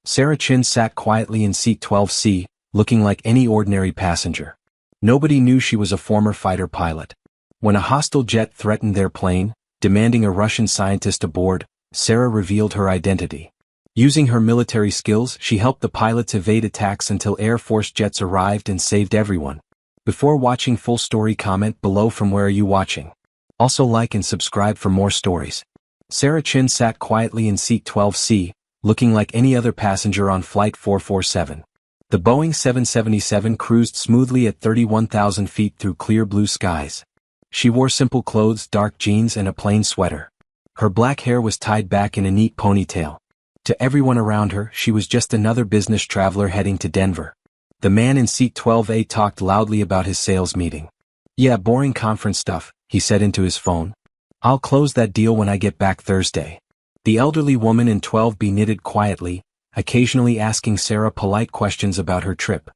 Sarah Chin sat quietly in seat 12C, looking like any ordinary passenger. Nobody knew she was a former fighter pilot. When a hostile jet threatened their plane, demanding a Russian scientist aboard, Sarah revealed her identity. Using her military skills, she helped the pilots evade attacks until Air Force jets arrived and saved everyone. Before watching full story, comment below from where are you watching. Also like and subscribe for more stories. Sarah Chin sat quietly in seat 12C, looking like any other passenger on Flight 447. The Boeing 777 cruised smoothly at 31,000 feet through clear blue skies. She wore simple clothes, dark jeans and a plain sweater. Her black hair was tied back in a neat ponytail. To everyone around her, she was just another business traveler heading to Denver. The man in seat 12A talked loudly about his sales meeting. "Yeah, boring conference stuff," he said into his phone. "I'll close that deal when I get back Thursday." The elderly woman in 12B knitted quietly, occasionally asking Sarah polite questions about her trip.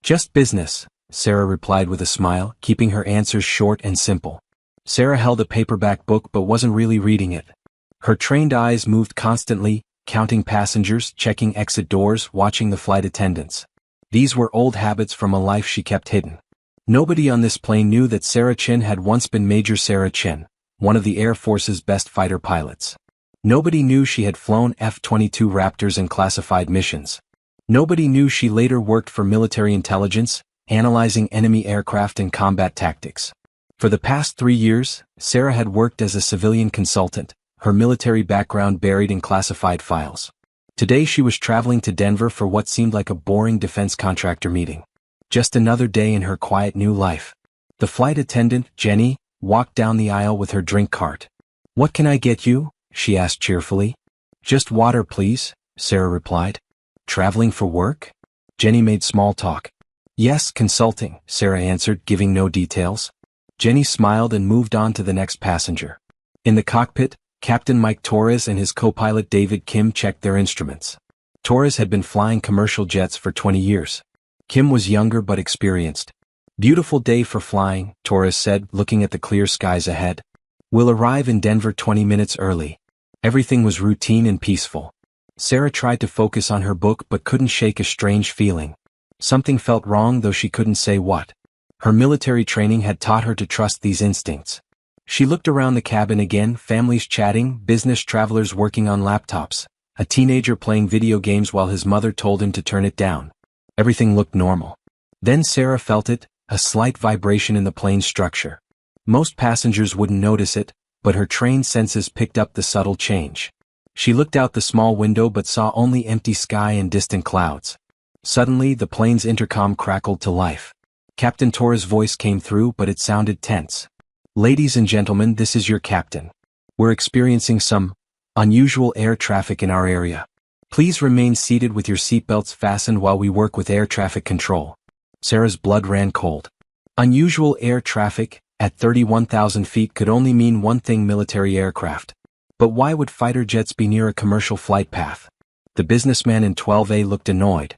"Just business," Sarah replied with a smile, keeping her answers short and simple. Sarah held a paperback book but wasn't really reading it. Her trained eyes moved constantly, counting passengers, checking exit doors, watching the flight attendants. These were old habits from a life she kept hidden. Nobody on this plane knew that Sarah Chin had once been Major Sarah Chin, one of the Air Force's best fighter pilots. Nobody knew she had flown F-22 Raptors in classified missions. Nobody knew she later worked for military intelligence, analyzing enemy aircraft and combat tactics. For the past 3 years, Sarah had worked as a civilian consultant, her military background buried in classified files. Today she was traveling to Denver for what seemed like a boring defense contractor meeting. Just another day in her quiet new life. The flight attendant, Jenny, walked down the aisle with her drink cart. "What can I get you?" she asked cheerfully. "Just water, please," Sarah replied. "Traveling for work?" Jenny made small talk. "Yes, consulting," Sarah answered, giving no details. Jenny smiled and moved on to the next passenger. In the cockpit, Captain Mike Torres and his co-pilot David Kim checked their instruments. Torres had been flying commercial jets for 20 years. Kim was younger but experienced. "Beautiful day for flying," Torres said, looking at the clear skies ahead. "We'll arrive in Denver 20 minutes early." Everything was routine and peaceful. Sarah tried to focus on her book but couldn't shake a strange feeling. Something felt wrong, though she couldn't say what. Her military training had taught her to trust these instincts. She looked around the cabin again, families chatting, business travelers working on laptops, a teenager playing video games while his mother told him to turn it down. Everything looked normal. Then Sarah felt it, a slight vibration in the plane's structure. Most passengers wouldn't notice it, but her trained senses picked up the subtle change. She looked out the small window but saw only empty sky and distant clouds. Suddenly, the plane's intercom crackled to life. Captain Torres' voice came through, but it sounded tense. "Ladies and gentlemen, this is your captain. We're experiencing some unusual air traffic in our area. Please remain seated with your seatbelts fastened while we work with air traffic control." Sarah's blood ran cold. Unusual air traffic at 31,000 feet could only mean one thing: military aircraft. But why would fighter jets be near a commercial flight path? The businessman in 12A looked annoyed.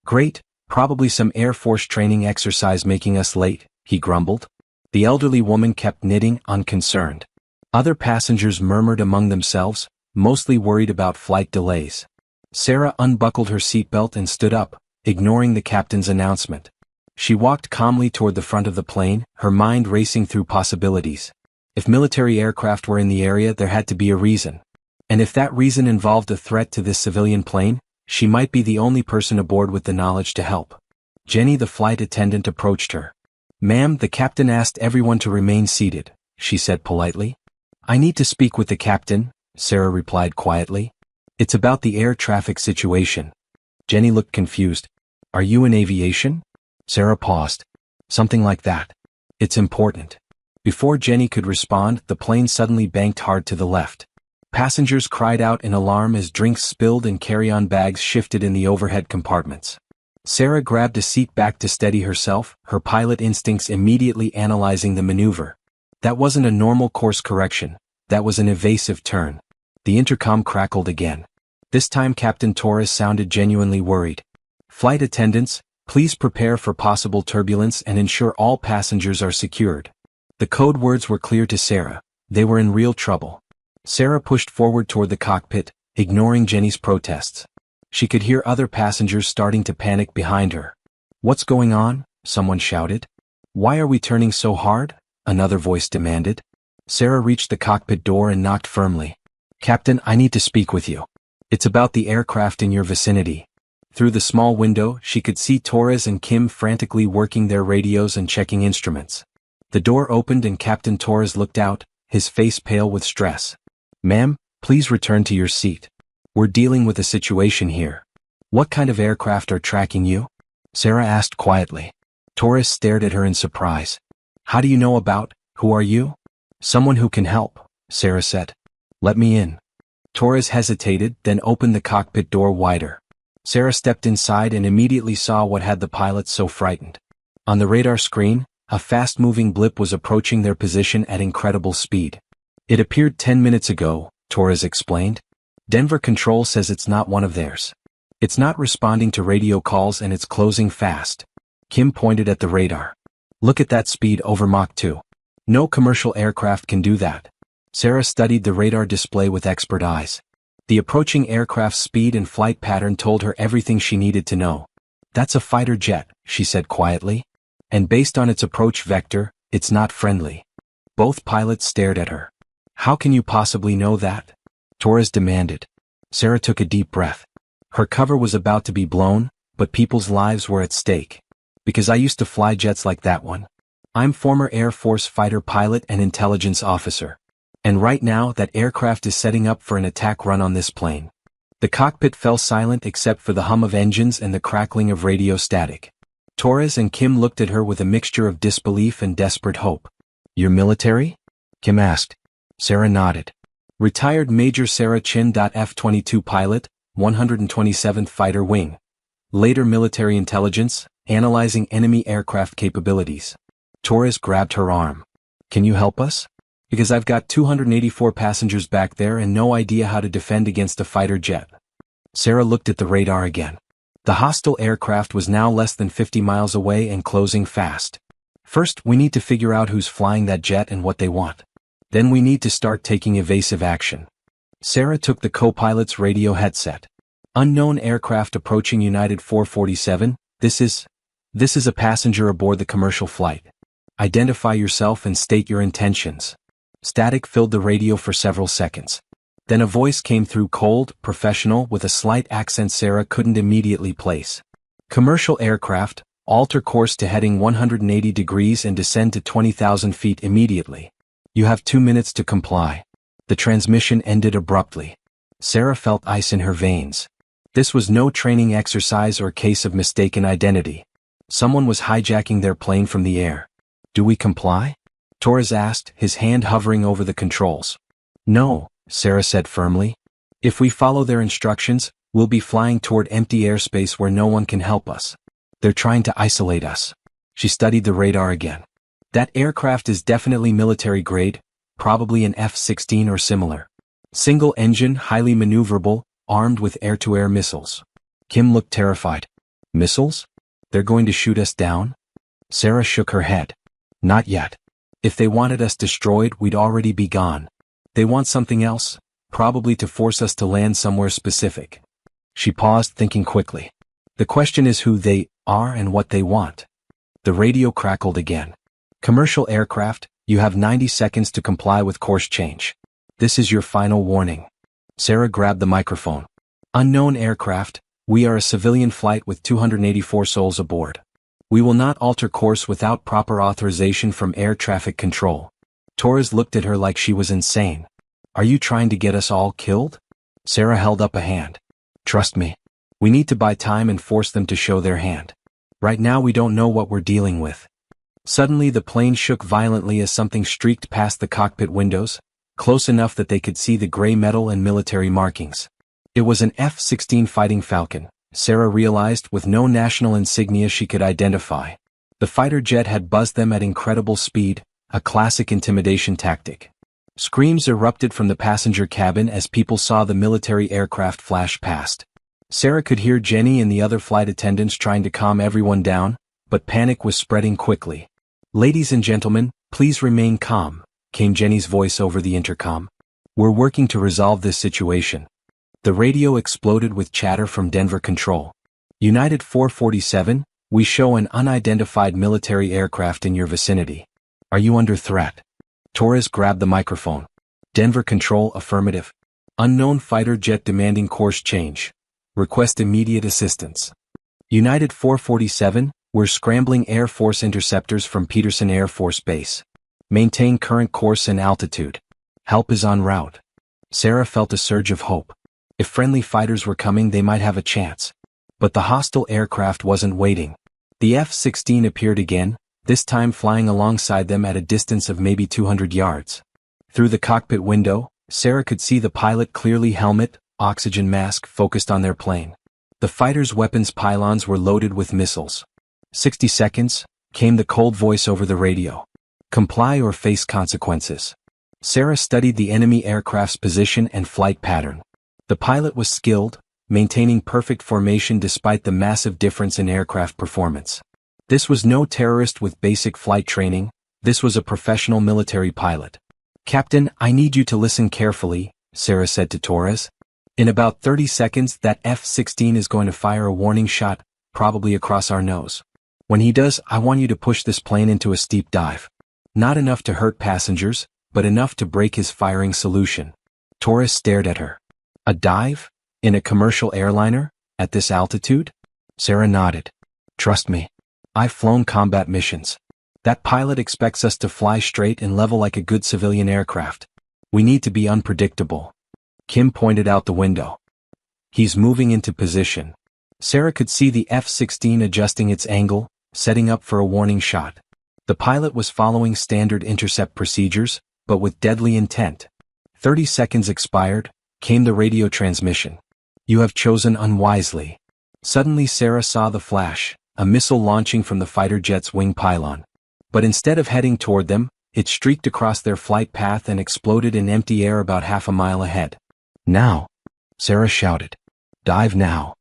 "Great, probably some Air Force training exercise making us late," he grumbled. The elderly woman kept knitting, unconcerned. Other passengers murmured among themselves, mostly worried about flight delays. Sarah unbuckled her seatbelt and stood up, ignoring the captain's announcement. She walked calmly toward the front of the plane, her mind racing through possibilities. If military aircraft were in the area, there had to be a reason. And if that reason involved a threat to this civilian plane, she might be the only person aboard with the knowledge to help. Jenny, the flight attendant, approached her. "Ma'am, the captain asked everyone to remain seated," she said politely. "I need to speak with the captain," Sarah replied quietly. "It's about the air traffic situation." Jenny looked confused. "Are you in aviation?" Sarah paused. "Something like that. It's important." Before Jenny could respond, the plane suddenly banked hard to the left. Passengers cried out in alarm as drinks spilled and carry-on bags shifted in the overhead compartments. Sarah grabbed a seat back to steady herself, her pilot instincts immediately analyzing the maneuver. That wasn't a normal course correction, that was an evasive turn. The intercom crackled again. This time Captain Torres sounded genuinely worried. "Flight attendants, please prepare for possible turbulence and ensure all passengers are secured." The code words were clear to Sarah. They were in real trouble. Sarah pushed forward toward the cockpit, ignoring Jenny's protests. She could hear other passengers starting to panic behind her. "What's going on?" someone shouted. "Why are we turning so hard?" another voice demanded. Sarah reached the cockpit door and knocked firmly. "Captain, I need to speak with you. It's about the aircraft in your vicinity." Through the small window, she could see Torres and Kim frantically working their radios and checking instruments. The door opened and Captain Torres looked out, his face pale with stress. "Ma'am, please return to your seat. We're dealing with a situation here." "What kind of aircraft are tracking you?" Sarah asked quietly. Torres stared at her in surprise. "How do you know about? Who are you?" "Someone who can help," Sarah said. "Let me in." Torres hesitated, then opened the cockpit door wider. Sarah stepped inside and immediately saw what had the pilots so frightened. On the radar screen, a fast-moving blip was approaching their position at incredible speed. "It appeared 10 minutes ago," Torres explained. "Denver Control says it's not one of theirs. It's not responding to radio calls and it's closing fast." Kim pointed at the radar. "Look at that speed over Mach 2. No commercial aircraft can do that." Sarah studied the radar display with expert eyes. The approaching aircraft's speed and flight pattern told her everything she needed to know. "That's a fighter jet," she said quietly. "And based on its approach vector, it's not friendly." Both pilots stared at her. "How can you possibly know that?" Torres demanded. Sarah took a deep breath. Her cover was about to be blown, but people's lives were at stake. "Because I used to fly jets like that one. I'm former Air Force fighter pilot and intelligence officer. And right now that aircraft is setting up for an attack run on this plane." The cockpit fell silent except for the hum of engines and the crackling of radio static. Torres and Kim looked at her with a mixture of disbelief and desperate hope. "You're military?" Kim asked. Sarah nodded. "Retired Major Sarah Chin. F-22 pilot, 127th Fighter Wing. Later military intelligence, analyzing enemy aircraft capabilities." Torres grabbed her arm. "Can you help us? Because I've got 284 passengers back there and no idea how to defend against a fighter jet." Sarah looked at the radar again. The hostile aircraft was now less than 50 miles away and closing fast. "First, we need to figure out who's flying that jet and what they want. Then we need to start taking evasive action." Sarah took the co-pilot's radio headset. "Unknown aircraft approaching United 447, this is a passenger aboard the commercial flight. Identify yourself and state your intentions." Static filled the radio for several seconds. Then a voice came through, cold, professional, with a slight accent Sarah couldn't immediately place. "Commercial aircraft, alter course to heading 180 degrees and descend to 20,000 feet immediately. You have 2 minutes to comply." The transmission ended abruptly. Sarah felt ice in her veins. This was no training exercise or case of mistaken identity. Someone was hijacking their plane from the air. "Do we comply?" Torres asked, his hand hovering over the controls. "No," Sarah said firmly. "If we follow their instructions, we'll be flying toward empty airspace where no one can help us. They're trying to isolate us." She studied the radar again. "That aircraft is definitely military grade, probably an F-16 or similar. Single engine, highly maneuverable, armed with air-to-air missiles." Kim looked terrified. "Missiles? They're going to shoot us down?" Sarah shook her head. "Not yet. If they wanted us destroyed, we'd already be gone. They want something else, probably to force us to land somewhere specific." She paused, thinking quickly. "The question is who they are and what they want." The radio crackled again. "Commercial aircraft, you have 90 seconds to comply with course change. This is your final warning." Sarah grabbed the microphone. "Unknown aircraft, we are a civilian flight with 284 souls aboard. We will not alter course without proper authorization from air traffic control." Torres looked at her like she was insane. "Are you trying to get us all killed?" Sarah held up a hand. "Trust me. We need to buy time and force them to show their hand. Right now we don't know what we're dealing with." Suddenly the plane shook violently as something streaked past the cockpit windows, close enough that they could see the gray metal and military markings. It was an F-16 Fighting Falcon, Sarah realized, with no national insignia she could identify. The fighter jet had buzzed them at incredible speed, a classic intimidation tactic. Screams erupted from the passenger cabin as people saw the military aircraft flash past. Sarah could hear Jenny and the other flight attendants trying to calm everyone down, but panic was spreading quickly. "Ladies and gentlemen, please remain calm," came Jenny's voice over the intercom. "We're working to resolve this situation." The radio exploded with chatter from Denver Control. United 447, we show an unidentified military aircraft in your vicinity. Are you under threat? Torres grabbed the microphone. Denver Control, affirmative. Unknown fighter jet demanding course change. Request immediate assistance. United 447, we're scrambling Air Force interceptors from Peterson Air Force Base. Maintain current course and altitude. Help is en route. Sarah felt a surge of hope. If friendly fighters were coming, they might have a chance. But the hostile aircraft wasn't waiting. The F-16 appeared again, this time flying alongside them at a distance of maybe 200 yards. Through the cockpit window, Sarah could see the pilot clearly, helmet, oxygen mask focused on their plane. The fighter's weapons pylons were loaded with missiles. 60 seconds, came the cold voice over the radio. Comply or face consequences. Sarah studied the enemy aircraft's position and flight pattern. The pilot was skilled, maintaining perfect formation despite the massive difference in aircraft performance. This was no terrorist with basic flight training, this was a professional military pilot. Captain, I need you to listen carefully, Sarah said to Torres. In about 30 seconds, that F-16 is going to fire a warning shot, probably across our nose. When he does, I want you to push this plane into a steep dive. Not enough to hurt passengers, but enough to break his firing solution. Torres stared at her. A dive? In a commercial airliner? At this altitude? Sarah nodded. Trust me. I've flown combat missions. That pilot expects us to fly straight and level like a good civilian aircraft. We need to be unpredictable. Kim pointed out the window. He's moving into position. Sarah could see the F-16 adjusting its angle, setting up for a warning shot. The pilot was following standard intercept procedures, but with deadly intent. 30 seconds expired, came the radio transmission. You have chosen unwisely. Suddenly Sarah saw the flash, a missile launching from the fighter jet's wing pylon. But instead of heading toward them, it streaked across their flight path and exploded in empty air about half a mile ahead. Now! Sarah shouted. Dive now.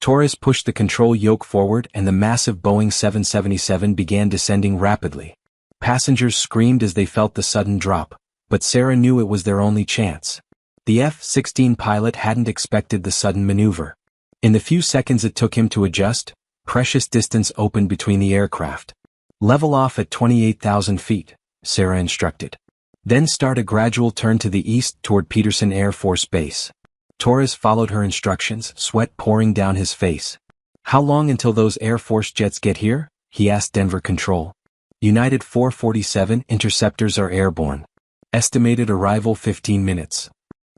Torres pushed the control yoke forward and the massive Boeing 777 began descending rapidly. Passengers screamed as they felt the sudden drop, but Sarah knew it was their only chance. The F-16 pilot hadn't expected the sudden maneuver. In the few seconds it took him to adjust, precious distance opened between the aircraft. Level off at 28,000 feet, Sarah instructed. Then start a gradual turn to the east toward Peterson Air Force Base. Torres followed her instructions, sweat pouring down his face. How long until those Air Force jets get here? He asked Denver Control. United 447 interceptors are airborne. Estimated arrival 15 minutes.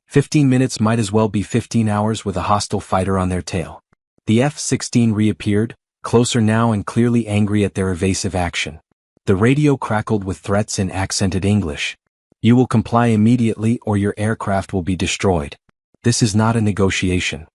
15 minutes might as well be 15 hours with a hostile fighter on their tail. The F-16 reappeared, closer now and clearly angry at their evasive action. The radio crackled with threats in accented English. You will comply immediately or your aircraft will be destroyed. This is not a negotiation.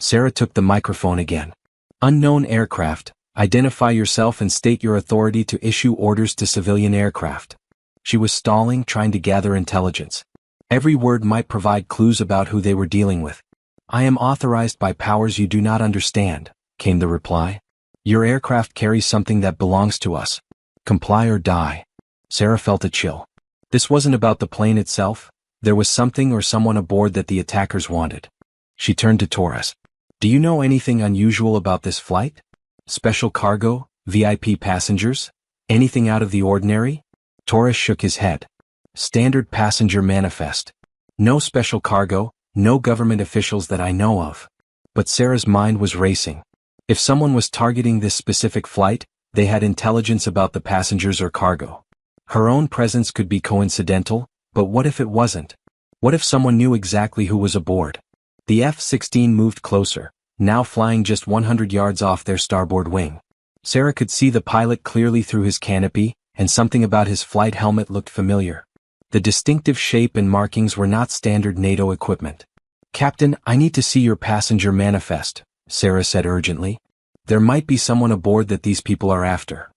Sarah took the microphone again. Unknown aircraft, identify yourself and state your authority to issue orders to civilian aircraft. She was stalling, trying to gather intelligence. Every word might provide clues about who they were dealing with. I am authorized by powers you do not understand, came the reply. Your aircraft carries something that belongs to us. Comply or die. Sarah felt a chill. This wasn't about the plane itself. There was something or someone aboard that the attackers wanted. She turned to Torres. Do you know anything unusual about this flight? Special cargo? VIP passengers? Anything out of the ordinary? Torres shook his head. Standard passenger manifest. No special cargo, no government officials that I know of. But Sarah's mind was racing. If someone was targeting this specific flight, they had intelligence about the passengers or cargo. Her own presence could be coincidental, but what if it wasn't? What if someone knew exactly who was aboard? The F-16 moved closer, now flying just 100 yards off their starboard wing. Sarah could see the pilot clearly through his canopy, and something about his flight helmet looked familiar. The distinctive shape and markings were not standard NATO equipment. Captain, I need to see your passenger manifest, Sarah said urgently. There might be someone aboard that these people are after.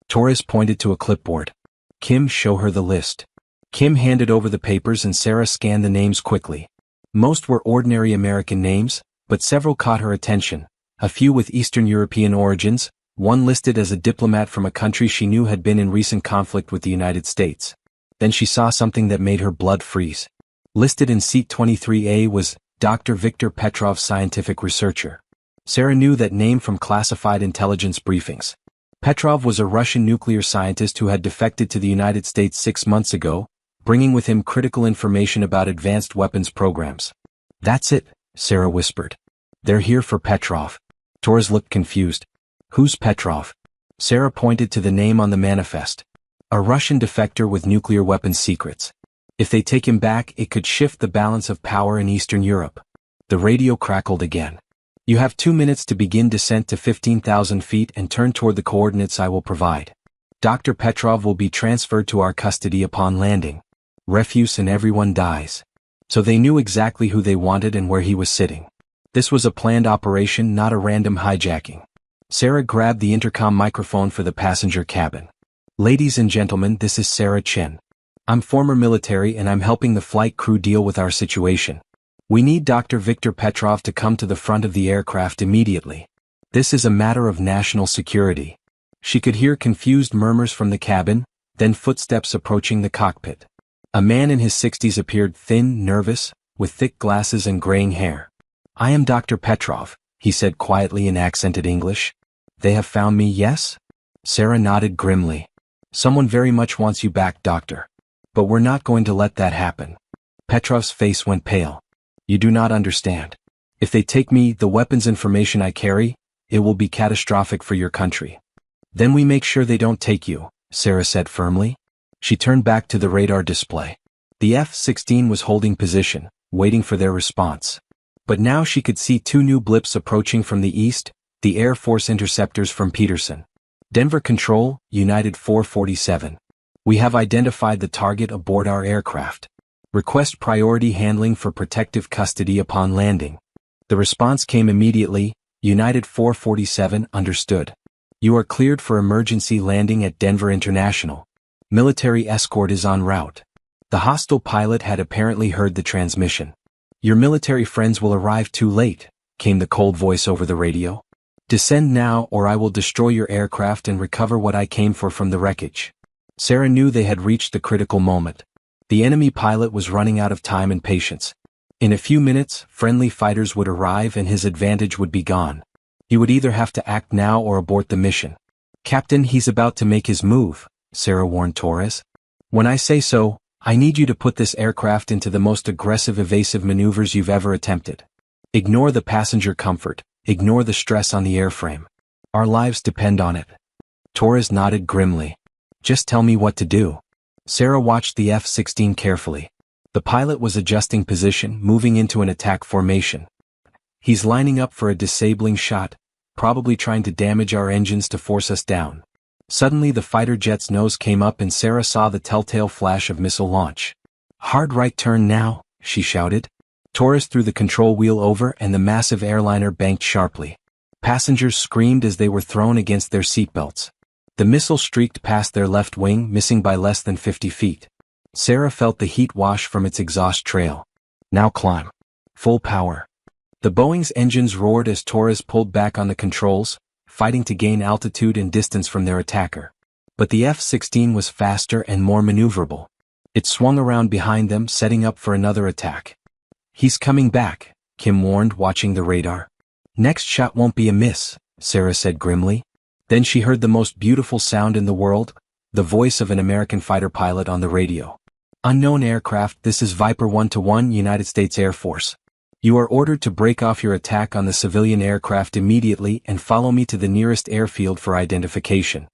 Torres pointed to a clipboard. Kim, show her the list. Kim handed over the papers and Sarah scanned the names quickly. Most were ordinary American names, but several caught her attention, a few with Eastern European origins, one listed as a diplomat from a country she knew had been in recent conflict with the United States. Then she saw something that made her blood freeze. Listed in seat 23A was Dr. Viktor Petrov, scientific researcher. Sarah knew that name from classified intelligence briefings. Petrov was a Russian nuclear scientist who had defected to the United States 6 months ago, bringing with him critical information about advanced weapons programs. That's it, Sarah whispered. They're here for Petrov. Torres looked confused. Who's Petrov? Sarah pointed to the name on the manifest. A Russian defector with nuclear weapons secrets. If they take him back, it could shift the balance of power in Eastern Europe. The radio crackled again. You have 2 minutes to begin descent to 15,000 feet and turn toward the coordinates I will provide. Dr. Petrov will be transferred to our custody upon landing. Refuse and everyone dies. So they knew exactly who they wanted and where he was sitting. This was a planned operation, not a random hijacking. Sarah grabbed the intercom microphone for the passenger cabin. Ladies and gentlemen, this is Sarah Chen. I'm former military and I'm helping the flight crew deal with our situation. We need Dr. Viktor Petrov to come to the front of the aircraft immediately. This is a matter of national security. She could hear confused murmurs from the cabin, then footsteps approaching the cockpit. A man in his 60s appeared, thin, nervous, with thick glasses and graying hair. I am Dr. Petrov, he said quietly in accented English. They have found me, yes? Sarah nodded grimly. Someone very much wants you back, doctor. But we're not going to let that happen. Petrov's face went pale. You do not understand. If they take me, the weapons information I carry, it will be catastrophic for your country. Then we make sure they don't take you, Sarah said firmly. She turned back to the radar display. The F-16 was holding position, waiting for their response. But now she could see 2 new blips approaching from the east, the Air Force interceptors from Peterson. Denver Control, United 447. We have identified the target aboard our aircraft. Request priority handling for protective custody upon landing. The response came immediately. United 447 understood. You are cleared for emergency landing at Denver International. Military escort is en route. The hostile pilot had apparently heard the transmission. Your military friends will arrive too late, came the cold voice over the radio. Descend now or I will destroy your aircraft and recover what I came for from the wreckage. Sarah knew they had reached the critical moment. The enemy pilot was running out of time and patience. In a few minutes, friendly fighters would arrive and his advantage would be gone. He would either have to act now or abort the mission. Captain, he's about to make his move, Sarah warned Torres. When I say so, I need you to put this aircraft into the most aggressive evasive maneuvers you've ever attempted. Ignore the passenger comfort, ignore the stress on the airframe. Our lives depend on it. Torres nodded grimly. Just tell me what to do. Sarah watched the F-16 carefully. The pilot was adjusting position, moving into an attack formation. He's lining up for a disabling shot, probably trying to damage our engines to force us down. Suddenly the fighter jet's nose came up and Sarah saw the telltale flash of missile launch. Hard right turn now, she shouted. Torres threw the control wheel over and the massive airliner banked sharply. Passengers screamed as they were thrown against their seatbelts. The missile streaked past their left wing, missing by less than 50 feet. Sarah felt the heat wash from its exhaust trail. Now climb. Full power. The Boeing's engines roared as Torres pulled back on the controls, fighting to gain altitude and distance from their attacker. But the F-16 was faster and more maneuverable. It swung around behind them, setting up for another attack. He's coming back, Kim warned, watching the radar. Next shot won't be a miss, Sarah said grimly. Then she heard the most beautiful sound in the world, the voice of an American fighter pilot on the radio. Unknown aircraft, this is Viper 1-1, United States Air Force. You are ordered to break off your attack on the civilian aircraft immediately and follow me to the nearest airfield for identification.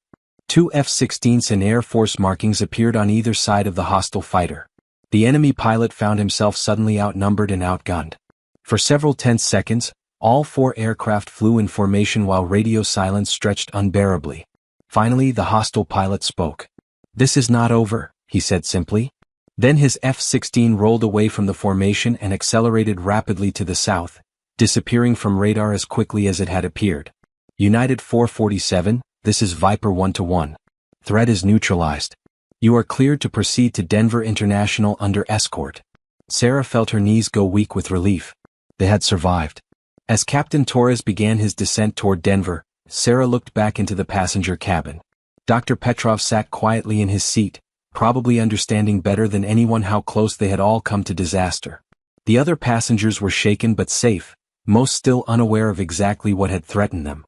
2 F-16s and Air Force markings appeared on either side of the hostile fighter. The enemy pilot found himself suddenly outnumbered and outgunned. For several tense seconds, all 4 aircraft flew in formation while radio silence stretched unbearably. Finally, the hostile pilot spoke. This is not over, he said simply. Then his F-16 rolled away from the formation and accelerated rapidly to the south, disappearing from radar as quickly as it had appeared. United 447, this is Viper 1-1. Threat is neutralized. You are cleared to proceed to Denver International under escort. Sarah felt her knees go weak with relief. They had survived. As Captain Torres began his descent toward Denver, Sarah looked back into the passenger cabin. Dr. Petrov sat quietly in his seat, probably understanding better than anyone how close they had all come to disaster. The other passengers were shaken but safe, most still unaware of exactly what had threatened them.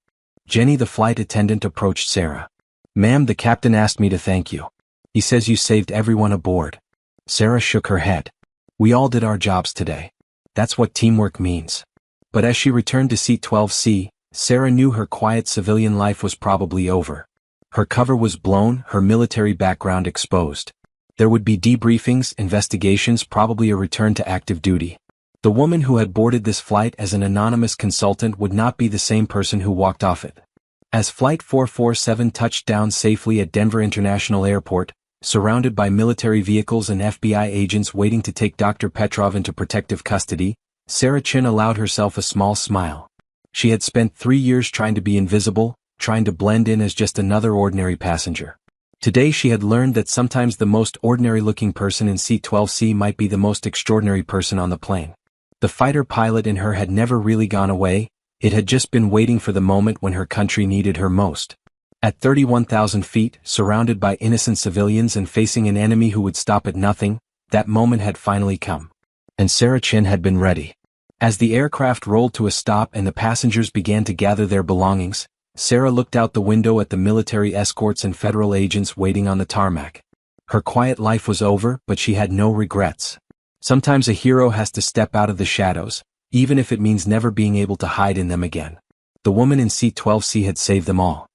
Jenny, the flight attendant, approached Sarah. "Ma'am, the captain asked me to thank you. He says you saved everyone aboard." Sarah shook her head. "We all did our jobs today. That's what teamwork means." But as she returned to seat 12C, Sarah knew her quiet civilian life was probably over. Her cover was blown, her military background exposed. There would be debriefings, investigations, probably a return to active duty. The woman who had boarded this flight as an anonymous consultant would not be the same person who walked off it. As Flight 447 touched down safely at Denver International Airport, surrounded by military vehicles and FBI agents waiting to take Dr. Petrov into protective custody, Sarah Chin allowed herself a small smile. She had spent 3 years trying to be invisible, trying to blend in as just another ordinary passenger. Today she had learned that sometimes the most ordinary-looking person in seat 12C might be the most extraordinary person on the plane. The fighter pilot in her had never really gone away, it had just been waiting for the moment when her country needed her most. At 31,000 feet, surrounded by innocent civilians and facing an enemy who would stop at nothing, that moment had finally come. And Sarah Chin had been ready. As the aircraft rolled to a stop and the passengers began to gather their belongings, Sarah looked out the window at the military escorts and federal agents waiting on the tarmac. Her quiet life was over, but she had no regrets. Sometimes a hero has to step out of the shadows, even if it means never being able to hide in them again. The woman in seat 12C had saved them all.